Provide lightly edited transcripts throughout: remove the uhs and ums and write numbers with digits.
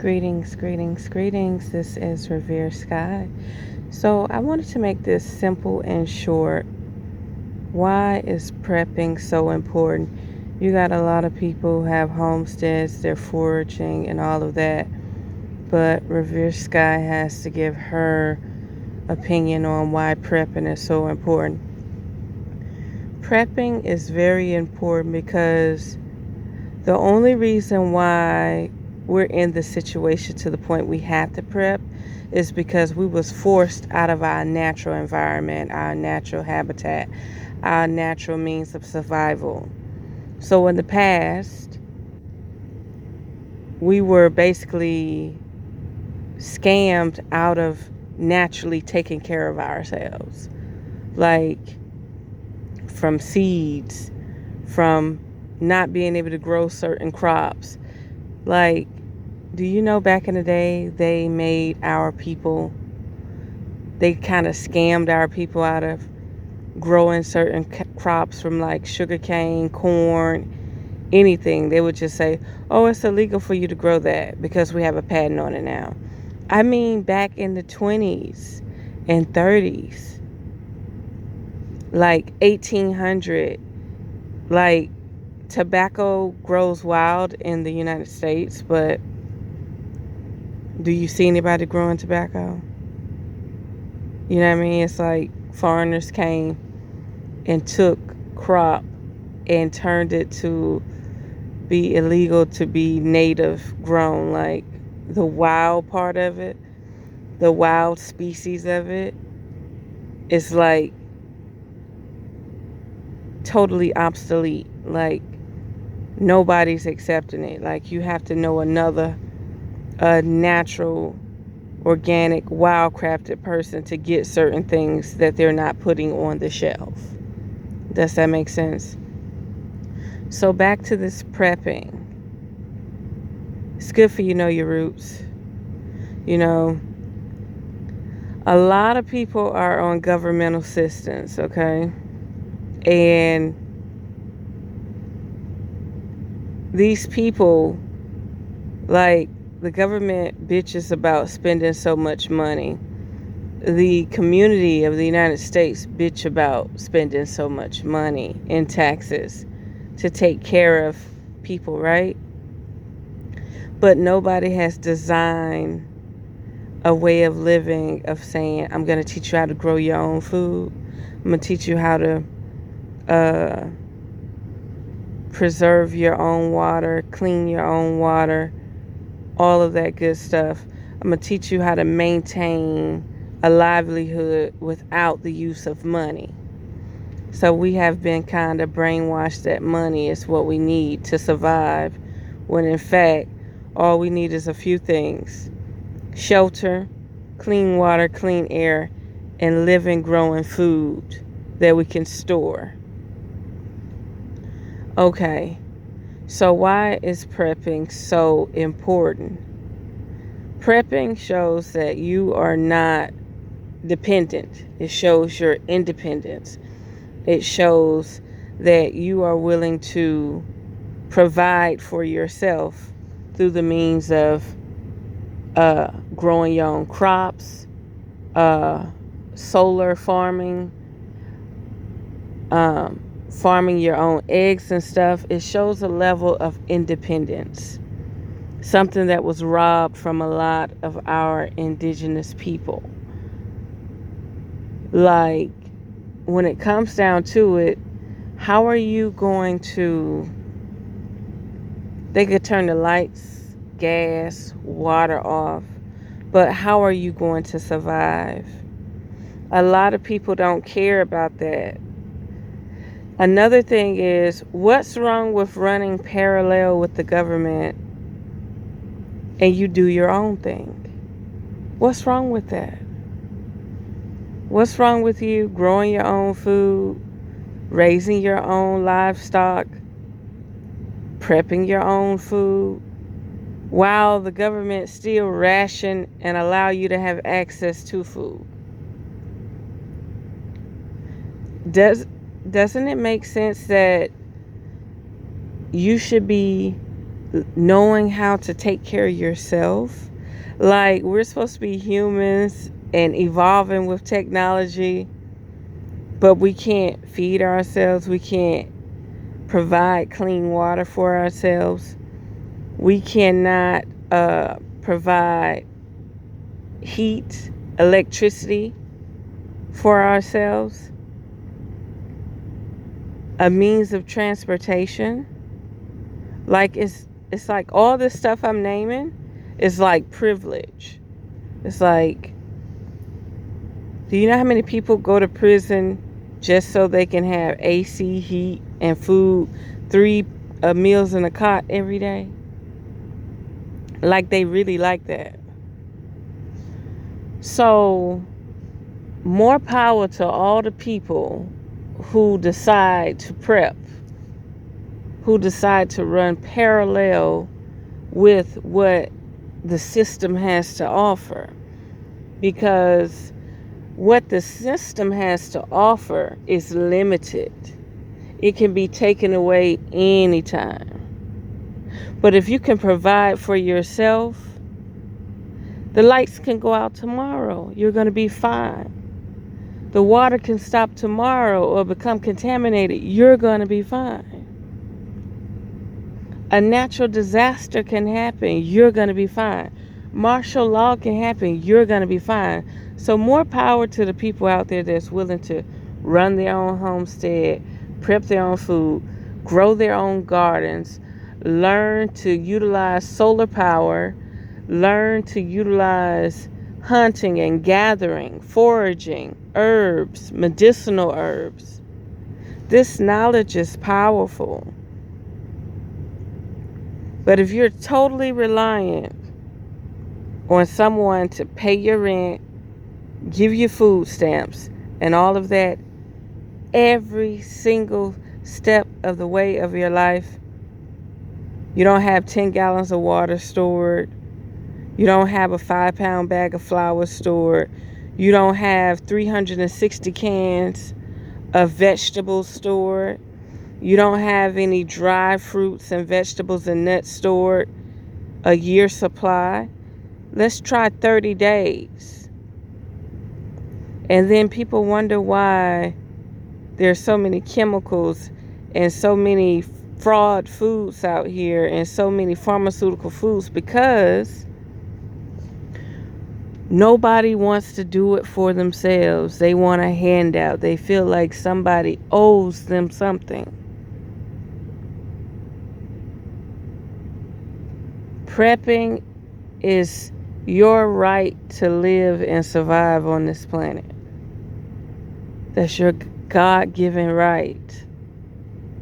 Greetings, greetings, greetings. This is RevereSkye. So, I wanted to make this simple and short. Why is prepping so important? You got a lot of people who have homesteads, they're foraging and all of that, but RevereSkye has to give her opinion on why prepping is so important. Prepping is very important because the only reason why we're in the situation to the point we have to prep is because we was forced out of our natural environment, our natural habitat, our natural means of survival. So in the past, we were basically scammed out of naturally taking care of ourselves. Like from seeds, from not being able to grow certain crops. Like, do you know back in the day they made our people, they kind of scammed our people out of growing certain crops from like sugarcane, corn, anything. They would just say, oh, it's illegal for you to grow that because we have a patent on it now. I mean, back in the 20s and 30s, like 1800, like tobacco grows wild in the United States, but do you see anybody growing tobacco? You know what I mean? It's like foreigners came and took crop and turned it to be illegal to be native grown. Like the wild part of it, the wild species of it is like totally obsolete. Like nobody's accepting it. Like you have to know another natural, organic, wild crafted person to get certain things that they're not putting on the shelf. Does that make sense? So back to this prepping. It's good for you know your roots. You know, a lot of people are on governmental assistance, okay? And these people, like, the government bitches about spending so much money. The community of the United States bitch about spending so much money in taxes to take care of people, right? But nobody has designed a way of living of saying, I'm going to teach you how to grow your own food. I'm going to teach you how to uh, preserve your own water, clean your own water, all of that good stuff. I'm going to teach you how to maintain a livelihood without the use of money. So we have been kind of brainwashed that money is what we need to survive, when in fact, all we need is a few things: shelter, clean water, clean air, and living, growing food that we can store. Okay, so why is prepping so important? Prepping shows that you are not dependent. It shows your independence. It shows that you are willing to provide for yourself through the means of growing your own crops, uh, solar farming, farming your own eggs and stuff. It shows a level of independence, something that was robbed from a lot of our indigenous people. Like, when it comes down to it, how are you going to, they could turn the lights, gas, water off, but how are you going to survive? A lot of people don't care about that. Another thing is, what's wrong with running parallel with the government and you do your own thing? What's wrong with that? What's wrong with you growing your own food, raising your own livestock, prepping your own food, while the government still ration and allow you to have access to food? Doesn't it make sense that you should be knowing how to take care of yourself. Like, we're supposed to be humans and evolving with technology, but we can't feed ourselves. We can't provide clean water for ourselves. We cannot provide heat, electricity for ourselves, a means of transportation. Like, it's like all this stuff I'm naming is like privilege. It's like, do you know how many people go to prison just so they can have AC, heat, and food, 3 meals in a cot every day? Like, they really like that. So, more power to all the people who decide to prep, who decide to run parallel with what the system has to offer. Because what the system has to offer is limited. It can be taken away anytime. But if you can provide for yourself, the lights can go out tomorrow. You're going to be fine. The water can stop tomorrow or become contaminated. You're going to be fine. A natural disaster can happen. You're going to be fine. Martial law can happen. You're going to be fine. So more power to the people out there that's willing to run their own homestead, prep their own food, grow their own gardens, learn to utilize solar power, learn to utilize hunting and gathering, foraging, herbs, medicinal herbs. This knowledge is powerful. But if you're totally reliant on someone to pay your rent, give you food stamps, and all of that, every single step of the way of your life, you don't have 10 gallons of water stored. You don't have a 5-pound bag of flour stored. You don't have 360 cans of vegetables stored. You don't have any dry fruits and vegetables and nuts stored, a year's supply. Let's try 30 days. And then people wonder why there's so many chemicals and so many fraud foods out here and so many pharmaceutical foods, because nobody wants to do it for themselves. They want a handout. They feel like somebody owes them something. Prepping is your right to live and survive on this planet. That's your God-given right.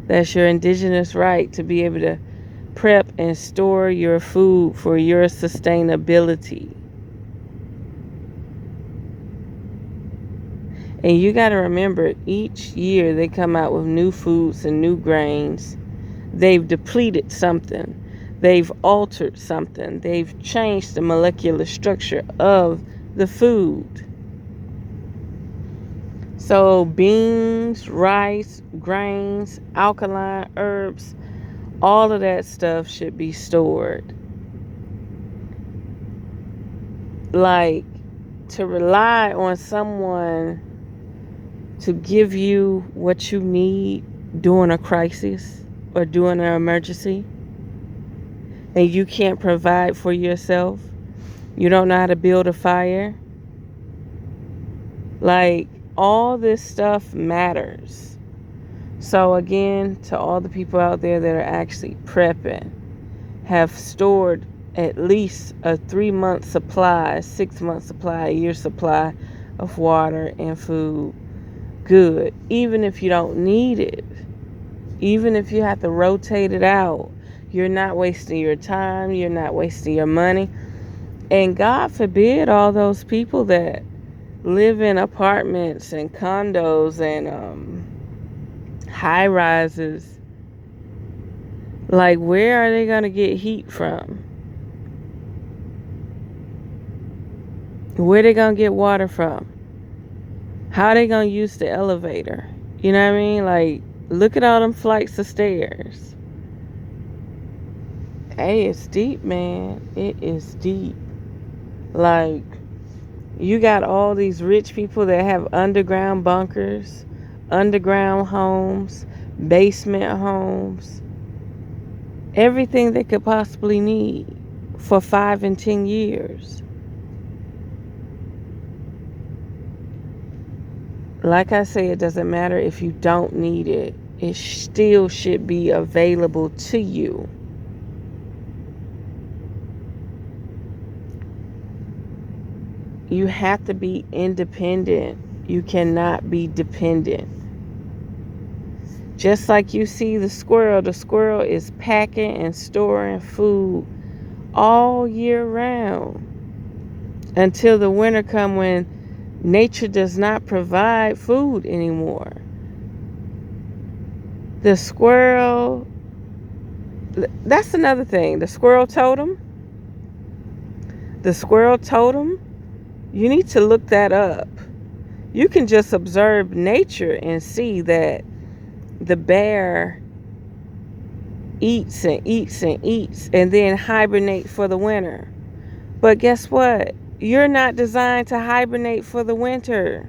That's your indigenous right to be able to prep and store your food for your sustainability. And you got to remember, each year they come out with new foods and new grains. They've depleted something. They've altered something. They've changed the molecular structure of the food. So beans, rice, grains, alkaline herbs, all of that stuff should be stored. Like, to rely on someone to give you what you need during a crisis or during an emergency, and you can't provide for yourself, you don't know how to build a fire. Like, all this stuff matters. So again, to all the people out there that are actually prepping, have stored at least a 3-month supply, 6-month supply, a year supply of water and food. Good. Even if you don't need it, even if you have to rotate it out, you're not wasting your time, you're not wasting your money. And God forbid all those people that live in apartments and condos and high rises. Like, where are they going to get heat from? Where are they going to get water from? How are they going to use the elevator? You know what I mean? Like, look at all them flights of stairs. Hey, it's deep, man. It is deep. Like, you got all these rich people that have underground bunkers, underground homes, basement homes, everything they could possibly need for 5 and 10 years. Like I say, it doesn't matter if you don't need it. It still should be available to you. You have to be independent. You cannot be dependent. Just like you see the squirrel is packing and storing food all year round until the winter come when nature does not provide food anymore. The squirrel, that's another thing. The squirrel totem, you need to look that up. You can just observe nature and see that the bear eats and eats and eats and then hibernate for the winter. But guess what? You're not designed to hibernate for the winter.